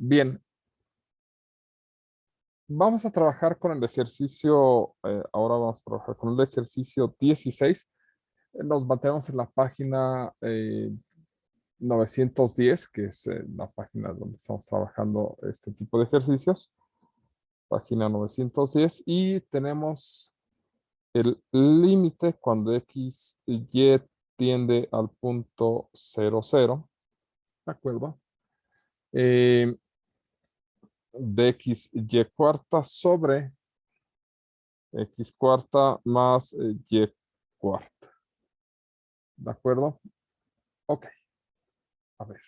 Bien, vamos a trabajar con el ejercicio, ahora vamos a trabajar con el ejercicio 16. Nos mantenemos en la página 910, que es la página donde estamos trabajando este tipo de ejercicios. Página 910 y tenemos el límite cuando x y tiende al punto 0, 0. ¿De acuerdo? De x y cuarta sobre x cuarta más y cuarta. ¿De acuerdo? Ok, a ver.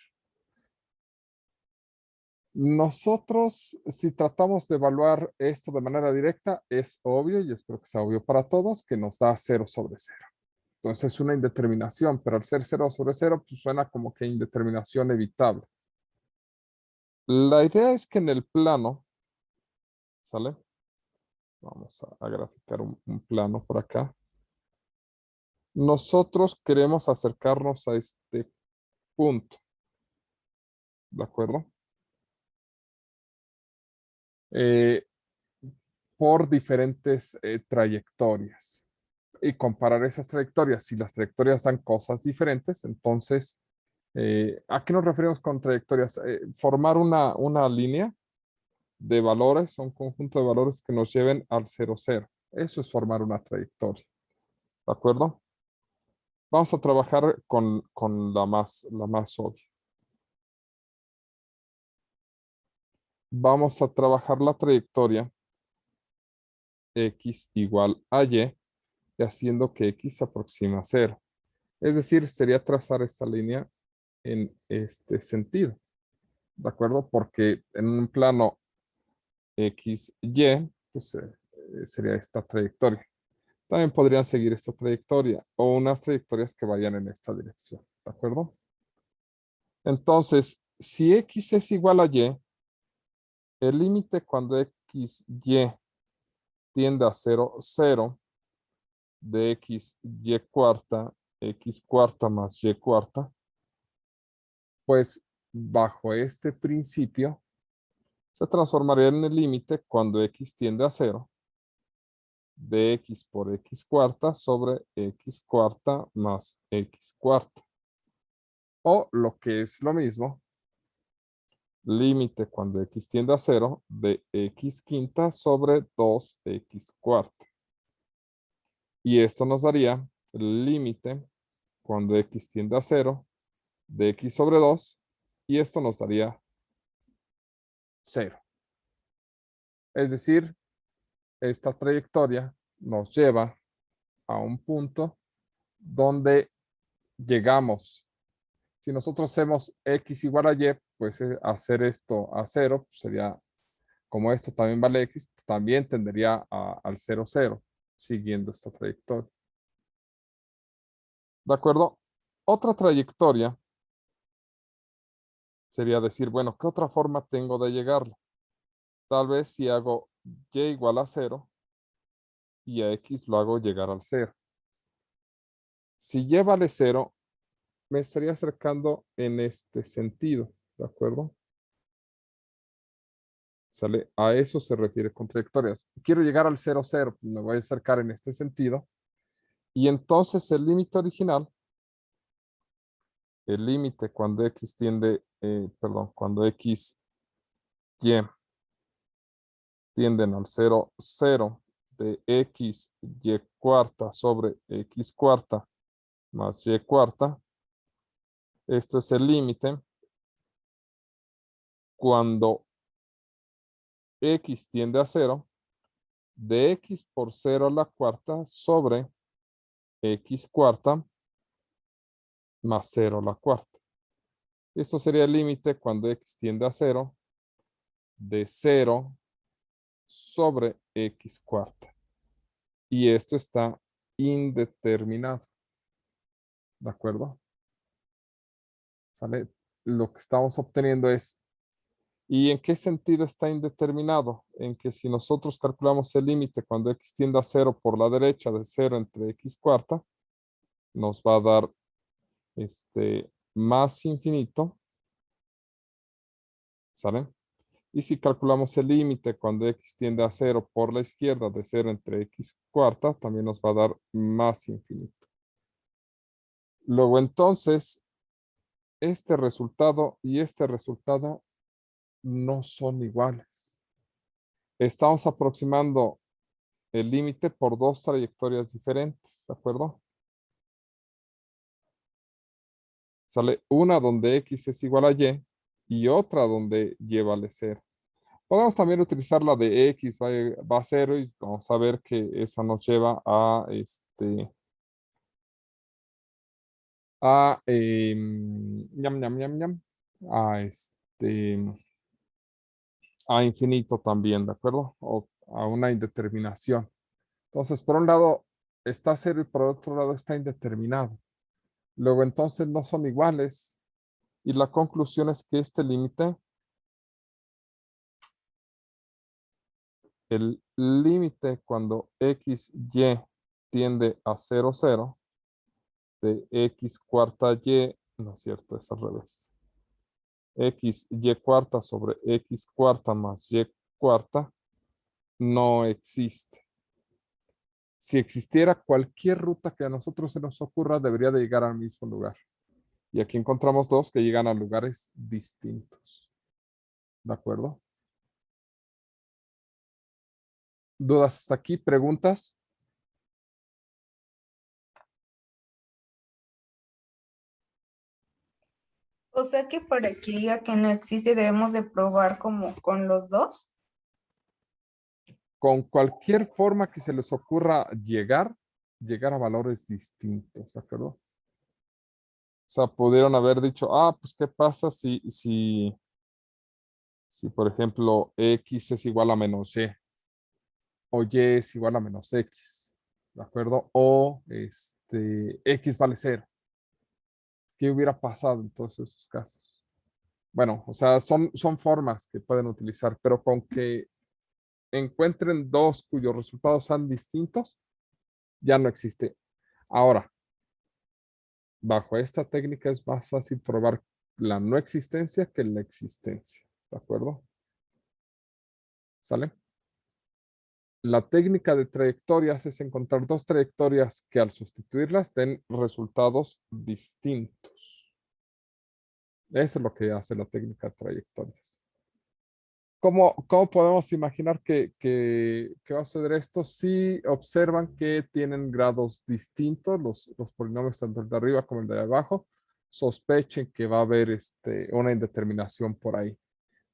Nosotros, si tratamos de evaluar esto de manera directa, es obvio, y espero que sea obvio para todos, que nos da 0 sobre 0. Entonces es una indeterminación, pero al ser 0 sobre 0, pues suena como que indeterminación evitable. La idea es que en el plano, ¿sale? Vamos a graficar un plano por acá. Nosotros queremos acercarnos a este punto, ¿de acuerdo? Por diferentes trayectorias y comparar esas trayectorias. Si las trayectorias dan cosas diferentes, entonces, ¿a qué nos referimos con trayectorias? Formar una línea de valores, un conjunto de valores que nos lleven al 0, 0. Eso es formar una trayectoria. ¿De acuerdo? Vamos a trabajar con la más obvia. Vamos a trabajar la trayectoria x igual a y, haciendo que x se aproxima a 0. Es decir, sería trazar esta línea en este sentido, ¿de acuerdo? Porque en un plano x, y, pues sería esta trayectoria. También podrían seguir esta trayectoria o unas trayectorias que vayan en esta dirección, ¿de acuerdo? Entonces, si x es igual a y, el límite cuando x, y tiende a 0, 0, de x, y cuarta más y cuarta, pues bajo este principio se transformaría en el límite cuando x tiende a 0 de x por x cuarta sobre x cuarta más x cuarta. O lo que es lo mismo, límite cuando x tiende a 0 de x quinta sobre 2x cuarta. Y esto nos daría el límite cuando x tiende a 0 de x sobre 2 y esto nos daría 0. Es decir, esta trayectoria nos lleva a un punto donde llegamos. Si nosotros hacemos x igual a y, pues hacer esto a 0 pues sería, como esto también vale x, también tendería al 0, 0, siguiendo esta trayectoria. ¿De acuerdo? Otra trayectoria sería decir, bueno, ¿qué otra forma tengo de llegarle? Tal vez si hago y igual a 0 y a x lo hago llegar al 0. Si y vale 0, me estaría acercando en este sentido, ¿de acuerdo? ¿Sale? A eso se refiere con trayectorias. Quiero llegar al 0, 0, me voy a acercar en este sentido. Y entonces el límite original, el límite cuando x tiende, cuando x, y tienden al 0, 0 de x, y cuarta sobre x cuarta más y cuarta. Esto es el límite cuando x tiende a 0 de x por 0 a la cuarta sobre x cuarta más 0 a la cuarta. Esto sería el límite cuando x tiende a 0 de 0 sobre x cuarta. Y esto está indeterminado. ¿De acuerdo? ¿Sale? Lo que estamos obteniendo es, ¿y en qué sentido está indeterminado? En que si nosotros calculamos el límite cuando x tiende a 0 por la derecha de 0 entre x cuarta, nos va a dar más infinito, ¿sale? Y si calculamos el límite cuando x tiende a 0 por la izquierda de 0 entre x cuarta, también nos va a dar más infinito. Luego entonces, este resultado y este resultado no son iguales. Estamos aproximando el límite por dos trayectorias diferentes, ¿de acuerdo? Sale una donde x es igual a y otra donde y vale 0. Podemos también utilizar la de x va a 0 y vamos a ver que esa nos lleva a ñam, ñam, ñam, ñam, a a infinito también, ¿de acuerdo? O a una indeterminación. Entonces, por un lado está 0 y por otro lado está indeterminado. Luego, entonces no son iguales. Y la conclusión es que este límite, el límite cuando x, y tiende a 0, 0, de x cuarta y, no es cierto, es al revés. X, y cuarta sobre x cuarta más y cuarta no existe. Si existiera cualquier ruta que a nosotros se nos ocurra, debería de llegar al mismo lugar. Y aquí encontramos dos que llegan a lugares distintos. ¿De acuerdo? ¿Dudas hasta aquí? ¿Preguntas? O sea que para que diga que no existe debemos de probar como con los dos. Con cualquier forma que se les ocurra llegar a valores distintos. ¿De acuerdo? O sea, pudieron haber dicho, pues, ¿qué pasa si por ejemplo, x es igual a menos y, o y es igual a menos x, ¿de acuerdo? O x vale 0. ¿Qué hubiera pasado en todos esos casos? Bueno, o sea, son formas que pueden utilizar, pero con que encuentren dos cuyos resultados sean distintos, ya no existe. Ahora, bajo esta técnica es más fácil probar la no existencia que la existencia, ¿de acuerdo? ¿Sale? La técnica de trayectorias es encontrar dos trayectorias que al sustituirlas den resultados distintos. Eso es lo que hace la técnica de trayectorias. ¿Cómo podemos imaginar que va a suceder esto? Si observan que tienen grados distintos, los polinomios tanto el de arriba como el de abajo, sospechen que va a haber una indeterminación por ahí.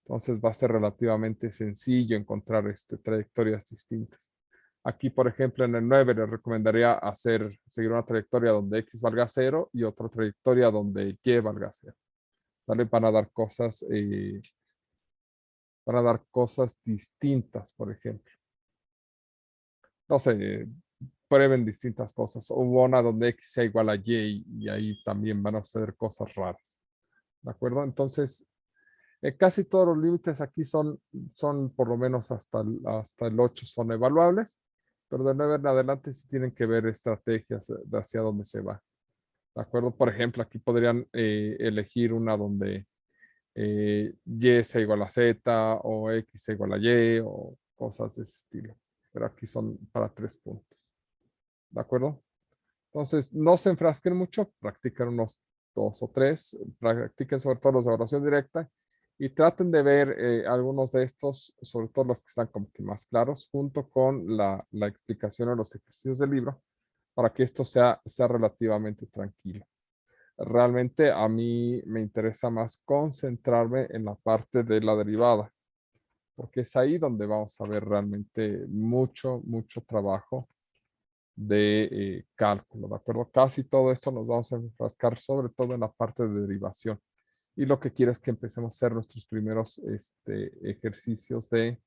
Entonces va a ser relativamente sencillo encontrar trayectorias distintas. Aquí, por ejemplo, en el 9 les recomendaría seguir una trayectoria donde x valga 0 y otra trayectoria donde y valga 0. ¿Sale? Para dar cosas distintas, por ejemplo. No sé, prueben distintas cosas. Hubo una donde x sea igual a y ahí también van a suceder cosas raras. ¿De acuerdo? Entonces, casi todos los límites aquí son por lo menos hasta el 8 son evaluables, pero de 9 en adelante sí tienen que ver estrategias de hacia dónde se va. ¿De acuerdo? Por ejemplo, aquí podrían elegir una donde y sea igual a z o x sea igual a y o cosas de ese estilo. Pero aquí son para 3 puntos. ¿De acuerdo? Entonces, no se enfrasquen mucho, practiquen unos 2 o 3, practiquen sobre todo los de evaluación directa y traten de ver algunos de estos, sobre todo los que están como que más claros, junto con la explicación de los ejercicios del libro, para que esto sea relativamente tranquilo. Realmente a mí me interesa más concentrarme en la parte de la derivada, porque es ahí donde vamos a ver realmente mucho trabajo de cálculo, ¿de acuerdo? Casi todo esto nos vamos a enfrascar sobre todo en la parte de derivación. Y lo que quiero es que empecemos a hacer nuestros primeros ejercicios de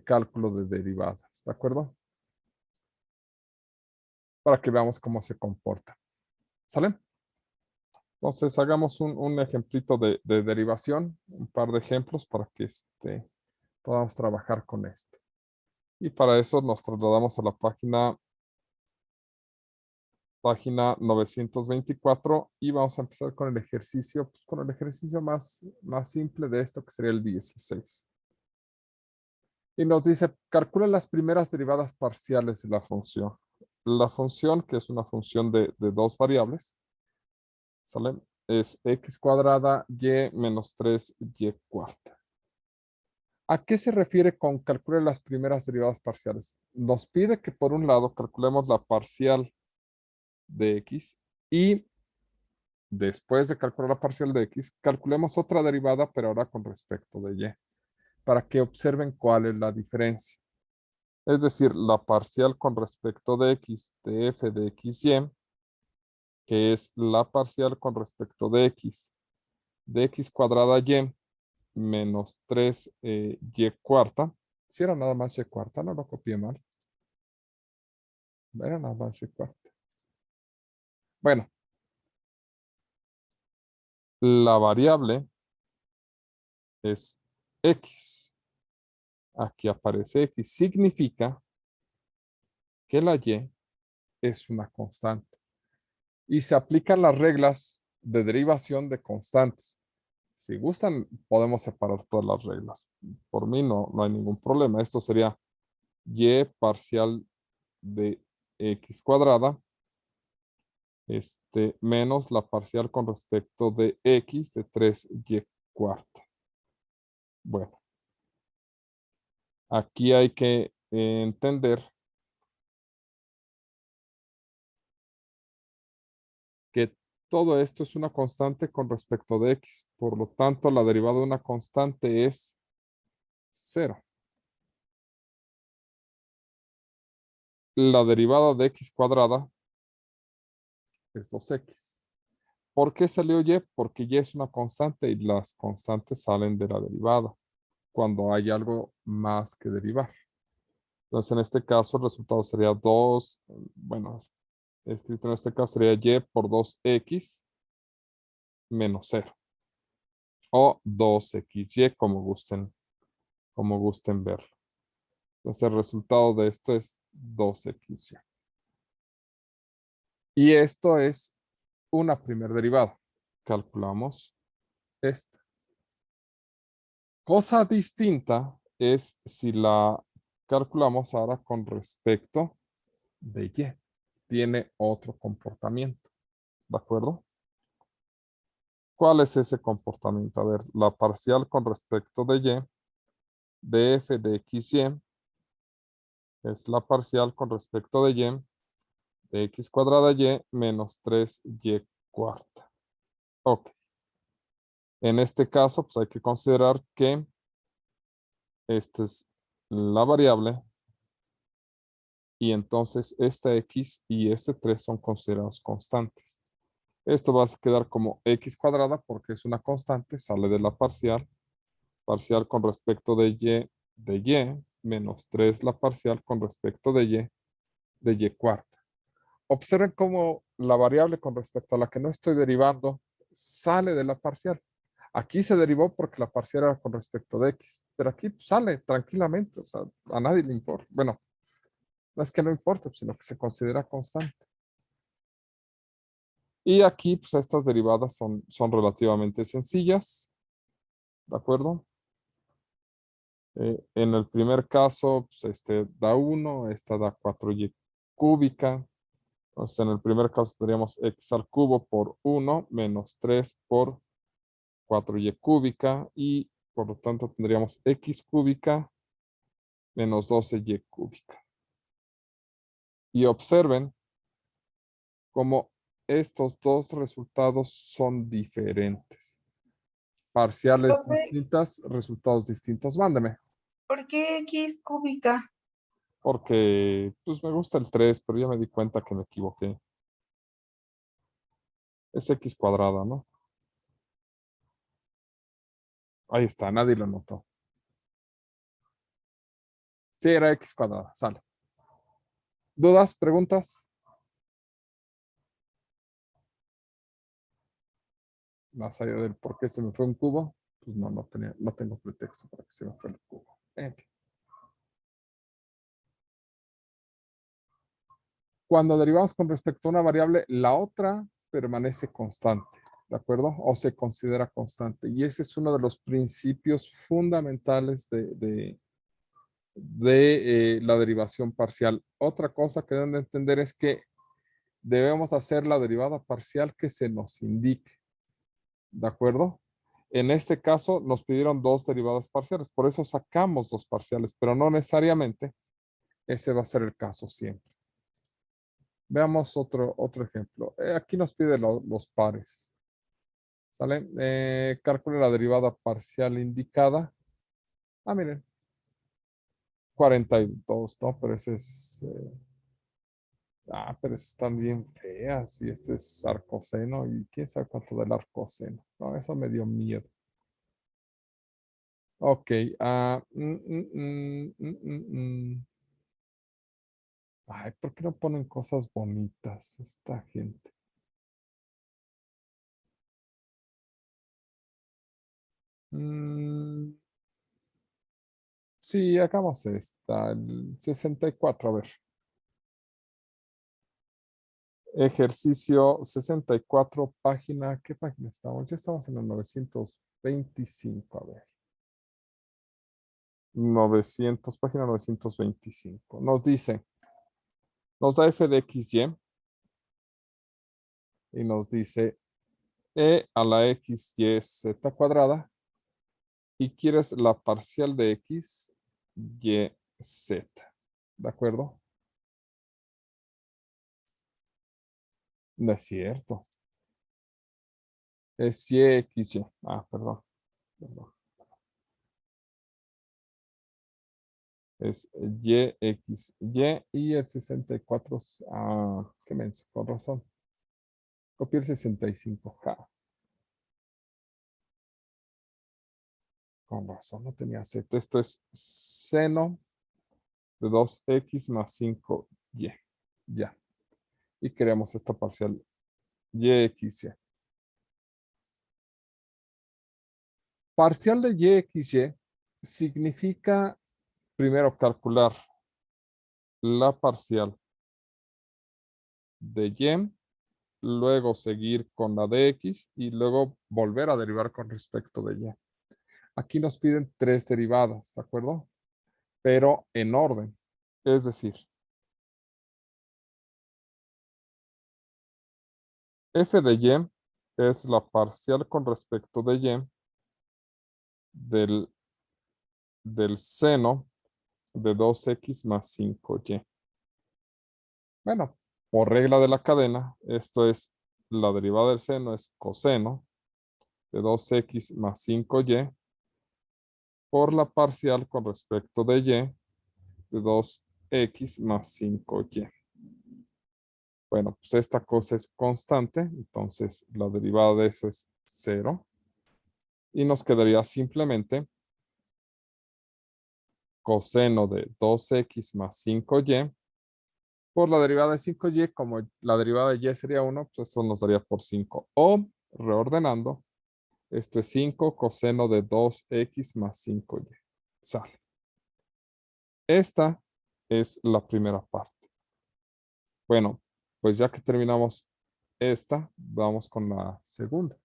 cálculo de derivadas, ¿de acuerdo? Para que veamos cómo se comporta. ¿Sale? Entonces hagamos un ejemplito de derivación, un par de ejemplos para que podamos trabajar con esto. Y para eso nos trasladamos a la página página 924 y vamos a empezar con el ejercicio, pues, con el ejercicio más simple de esto, que sería el 16. Y nos dice, calcula las primeras derivadas parciales de la función. La función, que es una función de dos variables, ¿sale? Es x cuadrada y menos 3y cuarta. ¿A qué se refiere con calcular las primeras derivadas parciales? Nos pide que por un lado calculemos la parcial de x y después de calcular la parcial de x, calculemos otra derivada, pero ahora con respecto de y, para que observen cuál es la diferencia. Es decir, la parcial con respecto de x de f de xy, que es la parcial con respecto de x cuadrada y menos 3y cuarta. Si era nada más y cuarta, no lo copié mal. Era nada más y cuarta. Bueno, la variable es x. Aquí aparece x. Significa que la y es una constante. Y se aplican las reglas de derivación de constantes. Si gustan, podemos separar todas las reglas. Por mí no hay ningún problema. Esto sería y parcial de x cuadrada menos la parcial con respecto de x de 3y cuarta. Bueno, aquí hay que entender que todo esto es una constante con respecto de x. Por lo tanto, la derivada de una constante es 0. La derivada de x cuadrada es 2x. ¿Por qué salió y? Porque y es una constante y las constantes salen de la derivada cuando hay algo más que derivar. Entonces, en este caso, el resultado sería 2, bueno, escrito en este caso sería y por 2x menos 0. O 2xy, como gusten verlo. Entonces, el resultado de esto es 2xy. Y esto es una primera derivada. Calculamos esta. Cosa distinta es si la calculamos ahora con respecto de y. Tiene otro comportamiento. ¿De acuerdo? ¿Cuál es ese comportamiento? A ver, la parcial con respecto de y de f de xy es la parcial con respecto de y de x cuadrada y menos 3y cuarta. Ok. En este caso, pues hay que considerar que esta es la variable y entonces esta x y este 3 son considerados constantes. Esto va a quedar como x cuadrada porque es una constante, sale de la parcial con respecto de y menos 3 la parcial con respecto de y cuarta. Observen cómo la variable con respecto a la que no estoy derivando sale de la parcial. Aquí se derivó porque la parcial era con respecto de x, pero aquí sale tranquilamente, o sea, a nadie le importa. Bueno, no es que no importe, sino que se considera constante. Y aquí, pues estas derivadas son relativamente sencillas, ¿de acuerdo? En el primer caso, pues este da 1, esta da 4y cúbica. Entonces, en el primer caso tendríamos x al cubo por 1 menos 3 por 4y cúbica y por lo tanto tendríamos x cúbica menos 12y cúbica. Y observen cómo estos dos resultados son diferentes. Parciales Profe, distintas, resultados distintos. Mándeme. ¿por qué X cúbica? Porque pues me gusta el 3, pero ya me di cuenta que me equivoqué. Es x cuadrada, ¿no? Ahí está, nadie lo notó. Sí, era x cuadrada, sale. ¿Dudas, preguntas? Más allá del por qué se me fue un cubo, pues no tengo pretexto para que se me fue el cubo. En fin. Cuando derivamos con respecto a una variable, la otra permanece constante, ¿de acuerdo? O se considera constante. Y ese es uno de los principios fundamentales de la derivación parcial. Otra cosa que deben de entender es que debemos hacer la derivada parcial que se nos indique, ¿de acuerdo? En este caso nos pidieron dos derivadas parciales, por eso sacamos dos parciales, pero no necesariamente ese va a ser el caso siempre. Veamos otro ejemplo. Aquí nos pide los pares. ¿Sale? Calcule la derivada parcial indicada. Ah, miren. 42, ¿no? Pero ese es... pero están bien feas. Y este es arcoseno. Y quién sabe cuánto del arcoseno. No, eso me dio miedo. Ok. Ay, ¿por qué no ponen cosas bonitas esta gente? Sí, hagamos esta. El 64, a ver. Ejercicio 64, página. ¿Qué página estamos? Ya estamos en el 925, a ver. 900, página 925. Nos dice, nos da f de xy y nos dice e a la x, y, z cuadrada y quieres la parcial de x, y, z. ¿De acuerdo? No es cierto. Es y, x, y. Ah, perdón. Perdón. Es y, x, y el 64. Ah, qué menso, con razón. Copiar 65. Ja, con razón, no tenía z. Esto es seno de 2x más 5y. Ya. Y creamos esta parcial yxy. Parcial de yxy significa primero calcular la parcial de y, luego seguir con la de x y luego volver a derivar con respecto de y. Aquí nos piden tres derivadas, ¿de acuerdo? Pero en orden. Es decir, f de y es la parcial con respecto de y del seno de 2x más 5y. Bueno, por regla de la cadena, esto es la derivada del seno es coseno de 2x más 5y por la parcial con respecto de y de 2x más 5y. Bueno, pues esta cosa es constante, entonces la derivada de eso es 0. Y nos quedaría simplemente coseno de 2x más 5y por la derivada de 5y, como la derivada de y sería 1, pues eso nos daría por 5. O, reordenando, esto es 5 coseno de 2x más 5y. Sale. Esta es la primera parte. Bueno, pues ya que terminamos esta, vamos con la segunda.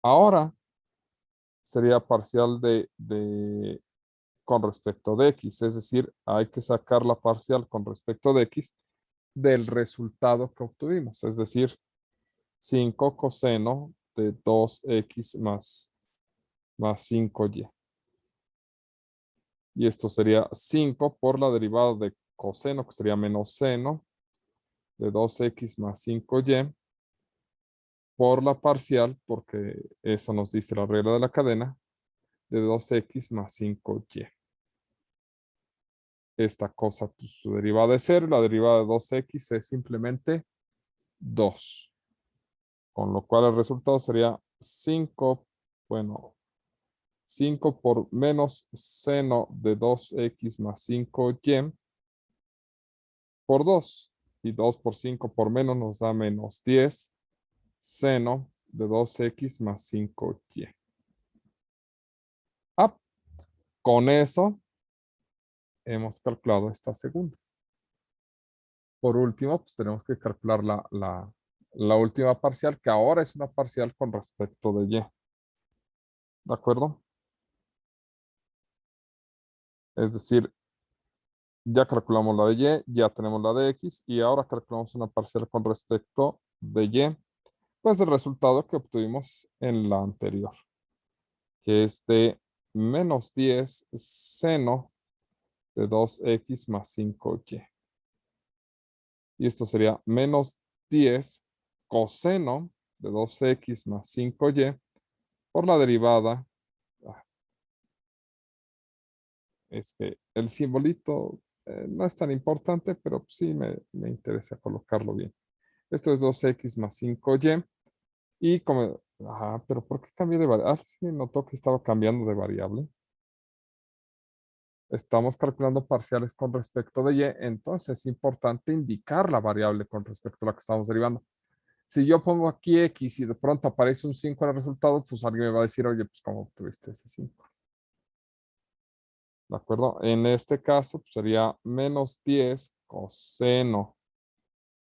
Ahora sería parcial con respecto de x, es decir, hay que sacar la parcial con respecto de x del resultado que obtuvimos, es decir, 5 coseno de 2x más 5y. Y esto sería 5 por la derivada de coseno, que sería menos seno de 2x más 5y por la parcial, porque eso nos dice la regla de la cadena, de 2x más 5y. Esta cosa, pues, su derivada es 0, la derivada de 2x es simplemente 2. Con lo cual el resultado sería 5, bueno, 5 por menos seno de 2x más 5y por 2. Y 2 por 5 por menos nos da menos 10 seno de 2x más 5y. Ah, con eso hemos calculado esta segunda. por último, pues tenemos que calcular la última parcial, que ahora es una parcial con respecto de y. ¿De acuerdo? Es decir, ya calculamos la de y, ya tenemos la de x, y ahora calculamos una parcial con respecto de y, pues el resultado que obtuvimos en la anterior, que es de menos 10 seno de 2x más 5y. Y esto sería menos 10 coseno de 2x más 5y por la derivada. Es que el simbolito no es tan importante, pero sí me interesa colocarlo bien. Esto es 2x más 5y. Y como, ajá, pero ¿por qué cambié de variable? Ah, sí, notó que estaba cambiando de variable. Estamos calculando parciales con respecto de y, entonces es importante indicar la variable con respecto a la que estamos derivando. Si yo pongo aquí x y de pronto aparece un 5 en el resultado, pues alguien me va a decir, oye, pues ¿cómo obtuviste ese 5? ¿De acuerdo? En este caso pues, sería menos 10 coseno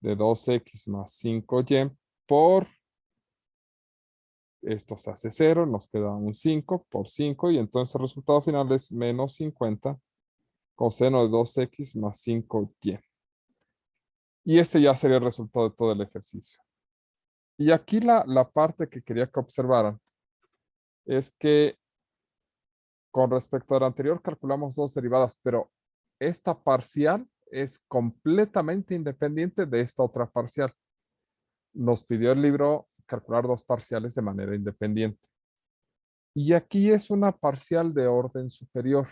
de 2x más 5y por, esto se hace 0, nos queda un 5 por 5 y entonces el resultado final es menos 50 coseno de 2x más 5y. Y este ya sería el resultado de todo el ejercicio. Y aquí la parte que quería que observaran es que con respecto a la anterior calculamos dos derivadas, pero esta parcial es completamente independiente de esta otra parcial. Nos pidió el libro calcular dos parciales de manera independiente. Y aquí es una parcial de orden superior,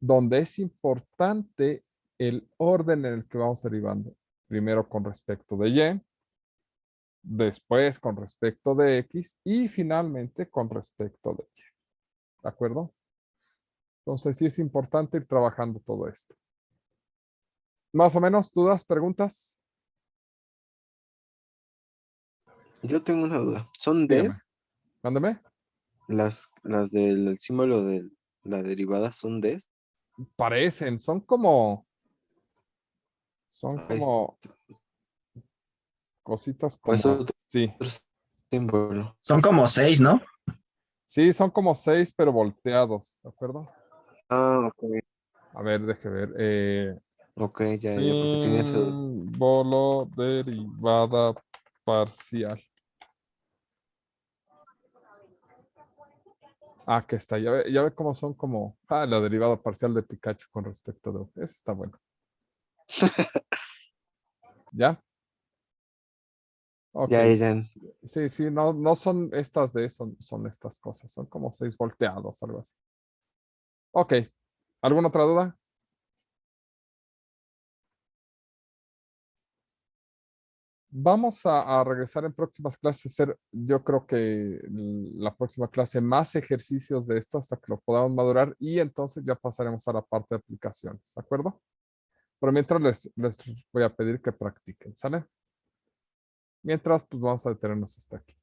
donde es importante el orden en el que vamos derivando. Primero con respecto de y, después con respecto de x y finalmente con respecto de y. ¿De acuerdo? Entonces sí es importante ir trabajando todo esto. Más o menos, ¿dudas, preguntas? Yo tengo una duda. ¿Son Dígame. Ds? Mándeme. Las del símbolo de la derivada son Ds. Parecen, son Ahí está. como cositas O es como, sí. otro símbolo. Son como 6, ¿no? Sí, son como 6, pero volteados, ¿de acuerdo? Ah, ok. A ver, deje ver. Ok, ya, porque tenía esa duda. Símbolo derivada parcial. Ah, que está. Ya ve cómo son como. Ah, la derivada parcial de Pikachu con respecto de. Eso está bueno. ¿Ya? Ok. Ya. Sí, no son estas son estas cosas. Son como 6 volteados, algo así. Ok. ¿Alguna otra duda? Vamos a regresar en próximas clases, hacer, yo creo que la próxima clase más ejercicios de esto hasta que lo podamos madurar y entonces ya pasaremos a la parte de aplicaciones, ¿de acuerdo? Pero mientras les voy a pedir que practiquen, ¿sale? Mientras, pues vamos a detenernos hasta aquí.